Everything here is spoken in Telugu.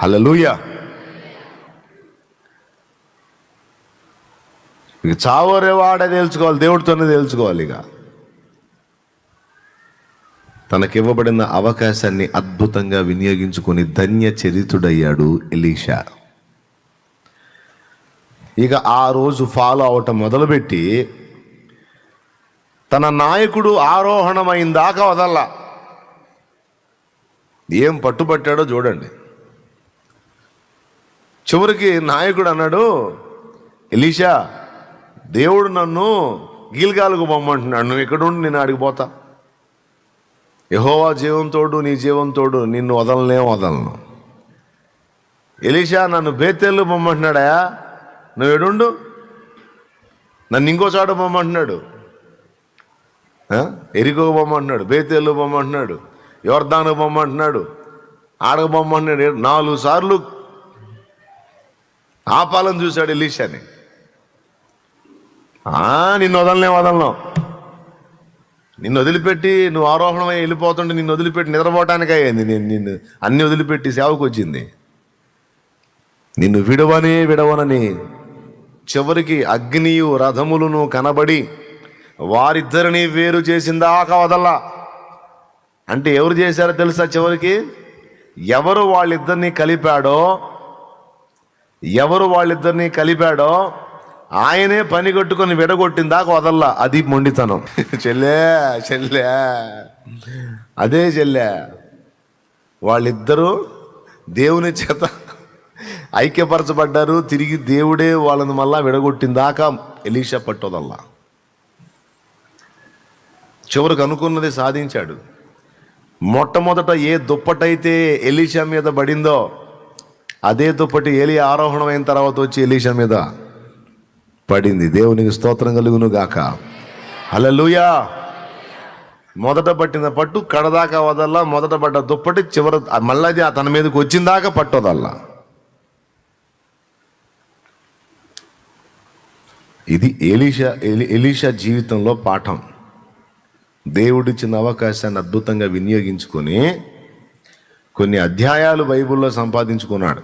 హల్లెలూయా. ఇక చావరేవాడే తేల్చుకోవాలి, దేవుడితోనే తేల్చుకోవాలి. ఇక తనకివ్వబడిన అవకాశాన్ని అద్భుతంగా వినియోగించుకొని ధన్య చరితుడయ్యాడు ఎలీషా. ఇక ఆ రోజు ఫాలో అవటం మొదలుపెట్టి తన నాయకుడు ఆరోహణమైన దాకా వదల్లా. ఏం పట్టుబట్టాడో చూడండి. చివరికి నాయకుడు అన్నాడు, ఎలీషా, దేవుడు నన్ను గిల్గాలకు పొమ్మంటున్నాడు, నువ్వు ఇక్కడ ఉండి నేను ఆడికి పోతా. యెహోవా జీవంతోడు, నీ జీవంతోడు, నిన్ను వదలను. ఎలీషా, నన్ను బేతేలు పొమ్మంటున్నాడా, నువ్వు ఎడుండు, నన్ను ఇంకో చోట పొమ్మంటున్నాడు, ఎరికో పొమ్మంటున్నాడు, బేతేలు పొమ్మంటున్నాడు, యొర్దాను పొమ్మంటున్నాడు, ఆడకు పొమ్మంటున్నాడు. 4 సార్లు ఆపాలని చూశాడు ఎలీషాని. నిన్ను వదలను, నిన్ను వదిలిపెట్టి నువ్వు ఆరోహణమై వెళ్ళిపోతుంటే నిన్ను వదిలిపెట్టి నిద్రపోవటానికి అయ్యింది. నిన్ను అన్ని వదిలిపెట్టి సేవకు వచ్చింది. నిన్ను విడవనని చివరికి అగ్నియు రథములను కనబడి వారిద్దరిని వేరు చేసిందాకా వదల్లా. అంటే ఎవరు చేశారో తెలుసా? చివరికి ఎవరు వాళ్ళిద్దరినీ కలిపాడో ఆయనే పని కట్టుకొని విడగొట్టిందాకా వదల్లా. అది మొండితనం. చెల్లె అదే చెల్లె. వాళ్ళిద్దరూ దేవుని చేత ఐక్యపరచబడ్డారు. తిరిగి దేవుడే వాళ్ళని మళ్ళా విడగొట్టిందాకా ఎలీషా పట్టుదల్లా. చివరికి అనుకున్నది సాధించాడు. మొట్టమొదట ఏ దుప్పటైతే ఎలీషా మీద పడిందో అదే దుప్పటి ఏలియా ఆరోహణం అయిన తర్వాత వచ్చి ఎలీషా మీద పడింది. దేవునికి స్తోత్రం కలుగును గాక. హల్లెలూయా. మొదట పట్టిన పట్టు కడదాకా వదల్లా. మొదట పడ్డ దుప్పటి చివర మళ్ళీ తన మీదకి వచ్చిందాకా పట్టదల్లా. ఇది ఎలీషా జీవితంలో పాఠం. దేవుడిచ్చిన అవకాశాన్ని అద్భుతంగా వినియోగించుకొని కొన్ని అధ్యాయాలు బైబిల్లో సంపాదించుకున్నాడు.